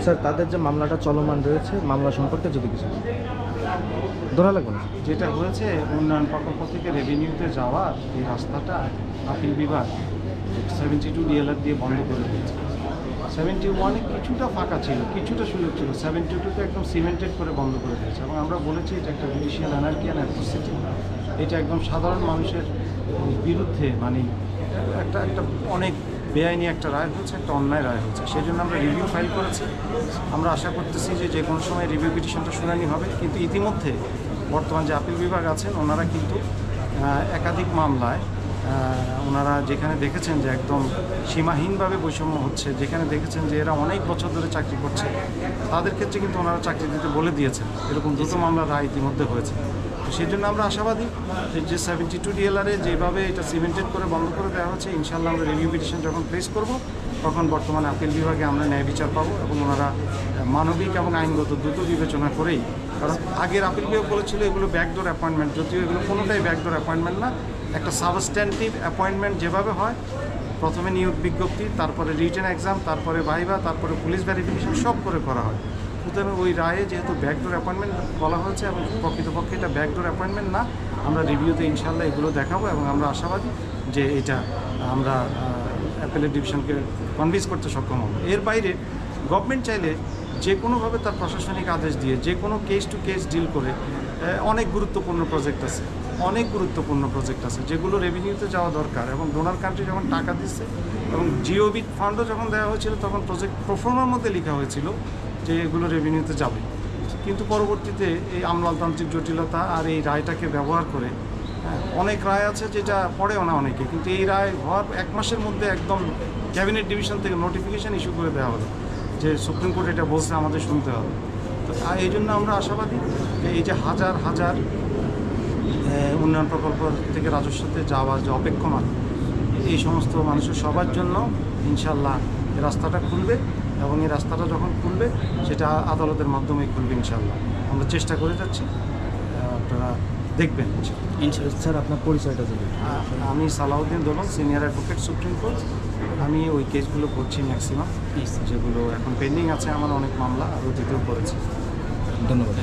Sir, তাদের যে মামলাটা চলমান রয়েছে, মামলা সম্পর্কে যদি কিছু ধরা লাগবে না। যেটা হয়েছে, উন্নয়ন প্রকল্প থেকে রেভিনিউতে যাওয়ার এই রাস্তাটা আপিল বিভাগ 72 ডিএলআর দিয়ে বন্ধ করে দিয়েছে। 71-এ কিছুটা ফাঁকা ছিল, কিছুটা সুযোগ ছিল, 72-তে একদম সিমেন্টেড করে বন্ধ করে দিয়েছে। এবং আমরা বলেছি এটা একটা জুডিশিয়াল অ্যানার্কি অ্যান্ড অ্যাট্রোসিটি, এটা একদম সাধারণ মানুষের বিরুদ্ধে, মানে একটা অনেক বেআইনি একটা রায় হচ্ছে, একটা অন্যায় রায় হচ্ছে। সেই জন্য আমরা রিভিউ ফাইল করেছি। আমরা আশা করতেছি যে কোনো সময় রিভিউ পিটিশনটা শুনানি হবে। কিন্তু ইতিমধ্যে বর্তমান যে আপিল বিভাগ আছেন, ওনারা কিন্তু একাধিক মামলায় ওনারা যেখানে দেখেছেন যে একদম সীমাহীনভাবে বৈষম্য হচ্ছে, যেখানে দেখেছেন যে এরা অনেক বছর ধরে চাকরি করছে, তাদের ক্ষেত্রে কিন্তু ওনারা চাকরি দিতে বলে দিয়েছেন। এরকম দুটো মামলার রায় ইতিমধ্যে হয়েছে। তো সেই জন্য আমরা আশাবাদী যে 72 ডিএলআরে যেভাবে এটা সিমেন্টেড করে বন্ধ করে দেওয়া হচ্ছে, ইনশাল্লাহ আমরা রিভিউ পিটিশন যখন প্লেস করব, তখন বর্তমানে আপিল বিভাগে আমরা ন্যায় বিচার পাবো। এবং ওনারা মানবিক এবং আইনগত দ্রুত বিবেচনা করেই, কারণ আগের আপিল বিভাগ বলেছিল এগুলো ব্যাকডোর অ্যাপয়েন্টমেন্ট, যদিও এগুলো কোনোটাই ব্যাকডোর অ্যাপয়েন্টমেন্ট না। একটা সাবস্ট্যান্টিভ অ্যাপয়েন্টমেন্ট যেভাবে হয়, প্রথমে নিয়োগ বিজ্ঞপ্তি, তারপরে রিটেন এক্সাম, তারপরে ভাইভা, তারপরে পুলিশ ভেরিফিকেশন সব করে করা হয়। সুতরাং ওই রায়ে যেহেতু ব্যাকডোর অ্যাপয়েন্টমেন্ট বলা হয়েছে এবং প্রকৃতপক্ষে এটা ব্যাকডোর অ্যাপয়েন্টমেন্ট না, আমরা রিভিউতে ইনশাল্লাহ এগুলো দেখাবো। এবং আমরা আশাবাদী যে এটা আমরা অ্যাপেলেট ডিভিশনকে কনভিন্স করতে সক্ষম হব। এর বাইরে গভর্নমেন্ট চাইলে যে কোনোভাবে তার প্রশাসনিক আদেশ দিয়ে যে কোনো কেস টু কেস ডিল করে অনেক গুরুত্বপূর্ণ প্রজেক্ট আছে যেগুলো রেভিনিউতে যাওয়া দরকার। এবং ডোনার কান্ট্রি যখন টাকা দিচ্ছে এবং জিওবি ফান্ডও যখন দেওয়া হয়েছিল, তখন প্রজেক্ট প্রোফর্মার মধ্যে লেখা হয়েছিল যে এগুলো রেভিনিউতে যাবে। কিন্তু পরবর্তীতে এই আমলাতান্ত্রিক জটিলতা আর এই রায়টাকে ব্যবহার করে, অনেক রায় আছে যেটা পড়েও না অনেকে, কিন্তু এই রায় হওয়ার 1 মাসের মধ্যে একদম ক্যাবিনেট ডিভিশন থেকে নোটিফিকেশান ইস্যু করে দেওয়া হলো যে সুপ্রিম কোর্ট এটা বলছে, আমাদের শুনতে হবে। তো এই জন্য আমরা আশাবাদী যে এই যে হাজার হাজার উন্নয়ন প্রকল্প থেকে রাজস্বতে যাওয়ার যে অপেক্ষমান, এই সমস্ত মানুষের সবার জন্য ইনশাল্লাহ এই রাস্তাটা খুলবে। এবং এই রাস্তাটা যখন খুলবে, সেটা আদালতের মাধ্যমেই খুলবে ইনশাল্লাহ। আমরা চেষ্টা করে যাচ্ছি, আপনারা দেখবেন ইনশাল্লাহ। স্যার, আপনার পরিচয়টা যদি। আমি সালাউদ্দিন দোলন, সিনিয়র অ্যাডভোকেট, সুপ্রিম কোর্ট। আমি ওই কেসগুলো করছি ম্যাক্সিমাম, যেগুলো এখন পেন্ডিং আছে। আমার অনেক মামলা আর অতীতেও করেছি। ধন্যবাদ।